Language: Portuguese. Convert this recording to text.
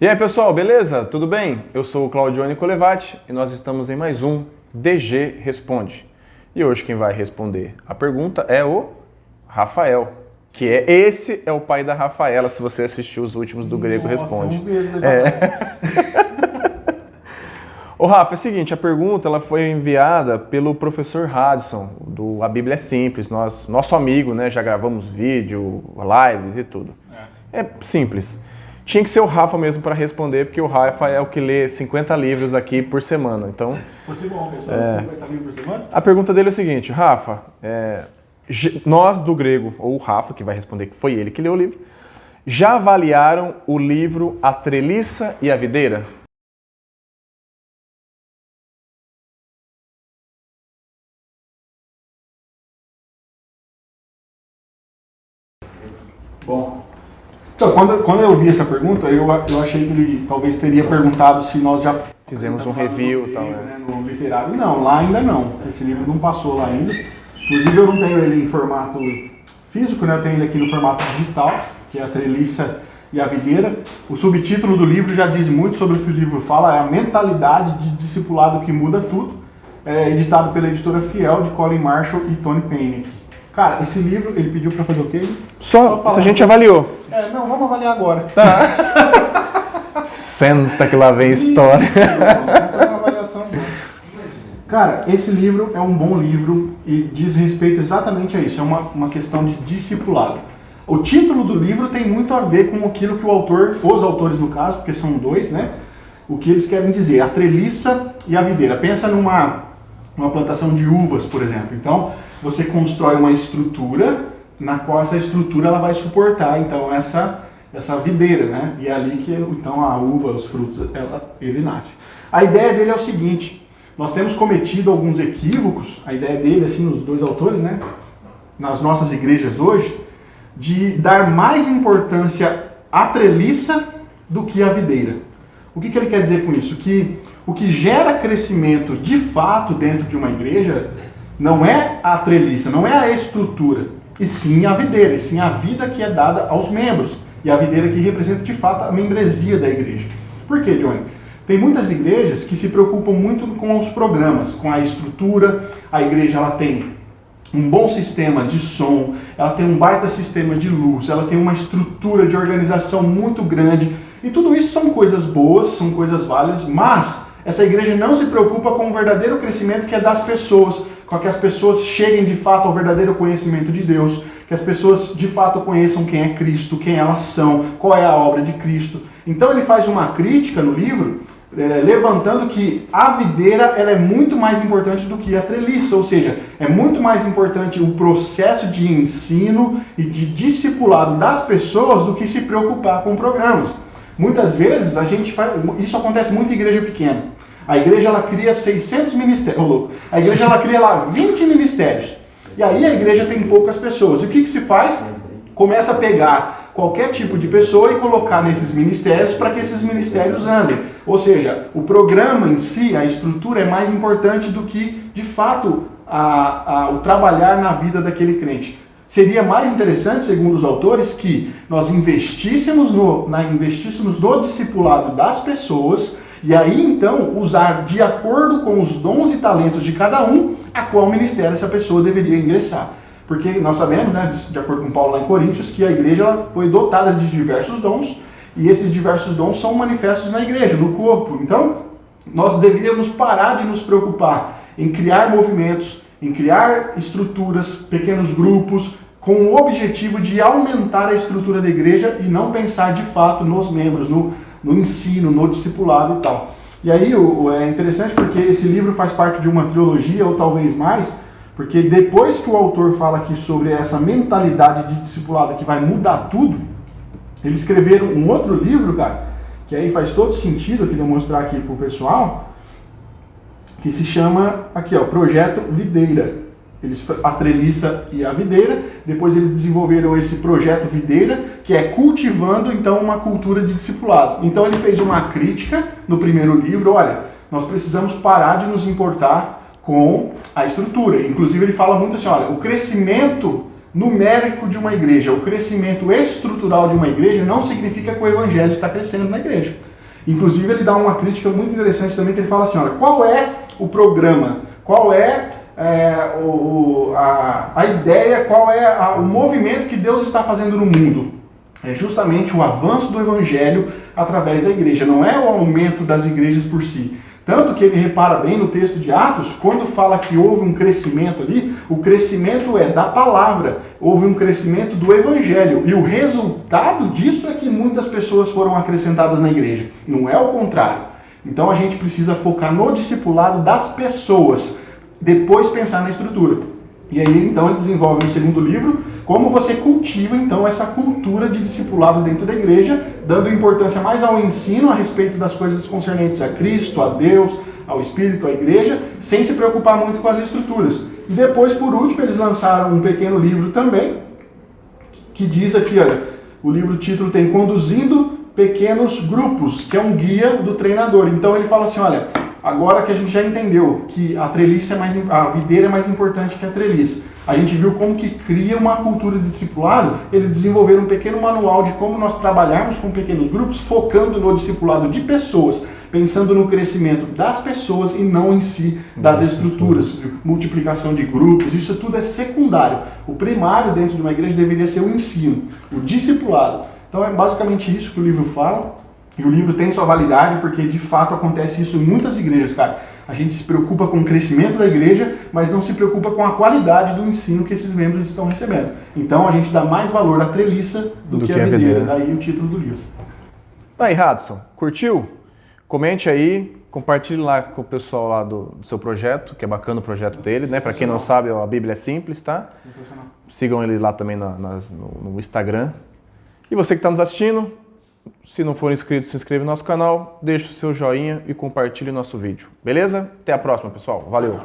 E aí pessoal, beleza? Tudo bem? Eu sou o Claudione Colevati e nós estamos em mais um DG Responde. E hoje quem vai responder a pergunta é o Rafael, que esse é o pai da Rafaela, se você assistiu os últimos do Grego Responde. Ô Rafa, é o seguinte, a pergunta ela foi enviada pelo professor Radisson, do A Bíblia é Simples, nosso amigo, né? Já gravamos vídeo, lives e tudo. É simples. Tinha que ser o Rafa mesmo para responder, porque o Rafa é o que lê 50 livros aqui por semana. Então, fosse bom, pessoal, 50 livros por semana? A pergunta dele é o seguinte, Rafa, nós do grego, ou o Rafa, que vai responder que foi ele que leu o livro, já avaliaram o livro A Treliça e a Videira? Bom, então, quando eu vi essa pergunta, eu achei que ele talvez teria perguntado se nós já fizemos um review e tal, né, no literário. Não, lá ainda não. Esse livro não passou lá ainda. Inclusive eu não tenho ele em formato físico, né? Eu tenho ele aqui no formato digital, que é A Treliça e a Videira. O subtítulo do livro já diz muito sobre o que o livro fala, é a mentalidade de discipulado que muda tudo. É editado pela editora Fiel, de Colin Marshall e Tony Payne. Cara, esse livro, ele pediu pra fazer o quê? Só se a gente avaliou. Não, vamos avaliar agora. Tá. Senta que lá vem história. Vamos fazer uma avaliação agora. Cara, esse livro é um bom livro e diz respeito exatamente a isso. É uma questão de discipulado. O título do livro tem muito a ver com aquilo que o autor, os autores no caso, porque são dois, né? O que eles querem dizer, a treliça e a videira. Pensa numa plantação de uvas, por exemplo. Então, você constrói uma estrutura na qual essa estrutura ela vai suportar então essa videira, né? E é ali que então a uva, os frutos, ele nasce. A ideia dele é o seguinte: nós temos cometido alguns equívocos. A ideia dele, assim, os dois autores, né? Nas nossas igrejas hoje, de dar mais importância à treliça do que à videira. O que ele quer dizer com isso? Que o que gera crescimento de fato dentro de uma igreja não é a treliça, não é a estrutura, e sim a videira, e sim a vida que é dada aos membros. E a videira que representa de fato a membresia da igreja. Por quê, Johnny? Tem muitas igrejas que se preocupam muito com os programas, com a estrutura. A igreja ela tem um bom sistema de som, ela tem um baita sistema de luz, ela tem uma estrutura de organização muito grande. E tudo isso são coisas boas, são coisas válidas, mas essa igreja não se preocupa com o verdadeiro crescimento que é das pessoas, com que as pessoas cheguem de fato ao verdadeiro conhecimento de Deus, que as pessoas de fato conheçam quem é Cristo, quem elas são, qual é a obra de Cristo. Então ele faz uma crítica no livro, levantando que a videira ela é muito mais importante do que a treliça, ou seja, é muito mais importante o processo de ensino e de discipulado das pessoas do que se preocupar com programas. Muitas vezes isso acontece muito em igreja pequena. A igreja ela cria 600 ministérios, a igreja ela cria lá 20 ministérios. E aí a igreja tem poucas pessoas. E o que se faz? Começa a pegar qualquer tipo de pessoa e colocar nesses ministérios para que esses ministérios andem. Ou seja, o programa em si, a estrutura é mais importante do que, de fato, o trabalhar na vida daquele crente. Seria mais interessante, segundo os autores, que nós investíssemos no discipulado das pessoas e aí então usar de acordo com os dons e talentos de cada um a qual ministério essa pessoa deveria ingressar. Porque nós sabemos, né, de acordo com Paulo lá em Coríntios, que a igreja ela foi dotada de diversos dons e esses diversos dons são manifestos na igreja, no corpo. Então, nós deveríamos parar de nos preocupar em criar movimentos, em criar estruturas, pequenos grupos, com o objetivo de aumentar a estrutura da igreja e não pensar de fato nos membros, no ensino, no discipulado e tal. E aí é interessante porque esse livro faz parte de uma trilogia, ou talvez mais, porque depois que o autor fala aqui sobre essa mentalidade de discipulado que vai mudar tudo, eles escreveram um outro livro, cara, que aí faz todo sentido, eu queria mostrar aqui pro pessoal, que se chama, aqui ó, Projeto Videira. A treliça e a videira. Depois eles desenvolveram esse projeto videira, que é cultivando então uma cultura de discipulado. Então ele fez uma crítica no primeiro livro, olha, nós precisamos parar de nos importar com a estrutura. Inclusive ele fala muito assim, olha, o crescimento numérico de uma igreja, o crescimento estrutural de uma igreja não significa que o evangelho está crescendo na igreja. Inclusive ele dá uma crítica muito interessante também, que ele fala assim, olha, qual é o programa, qual é a ideia, qual é o movimento que Deus está fazendo no mundo? É justamente o avanço do evangelho através da igreja, não é o aumento das igrejas por si. Tanto que ele repara bem no texto de Atos, quando fala que houve um crescimento ali, o crescimento é da palavra, houve um crescimento do evangelho. E o resultado disso é que muitas pessoas foram acrescentadas na igreja. Não é o contrário. Então a gente precisa focar no discipulado das pessoas, depois pensar na estrutura. E aí então ele desenvolve no segundo livro como você cultiva então essa cultura de discipulado dentro da igreja, dando importância mais ao ensino a respeito das coisas concernentes a Cristo, a Deus, ao Espírito, à igreja, sem se preocupar muito com as estruturas. E depois, por último, eles lançaram um pequeno livro também, que diz aqui, olha, o livro, o título tem Conduzindo Pequenos Grupos, que é um guia do treinador. Então ele fala assim, olha, agora que a gente já entendeu que a treliça a videira é mais importante que a treliça, a gente viu como que cria uma cultura de discipulado, eles desenvolveram um pequeno manual de como nós trabalharmos com pequenos grupos, focando no discipulado de pessoas, pensando no crescimento das pessoas e não em si das estruturas, de multiplicação de grupos, isso tudo é secundário. O primário dentro de uma igreja deveria ser o ensino, o discipulado. Então é basicamente isso que o livro fala, e o livro tem sua validade porque de fato acontece isso em muitas igrejas, cara. A gente se preocupa com o crescimento da igreja, mas não se preocupa com a qualidade do ensino que esses membros estão recebendo. Então a gente dá mais valor à treliça do que à videira. Daí o título do livro. Aí, Radson, curtiu? Comente aí, compartilhe lá com o pessoal lá do seu projeto, que é bacana o projeto dele, né? Para quem não sabe, a Bíblia é simples, tá? Sensacional. Sigam ele lá também no Instagram. E você que está nos assistindo, se não for inscrito, se inscreva no nosso canal, deixe o seu joinha e compartilhe nosso vídeo. Beleza? Até a próxima, pessoal. Valeu!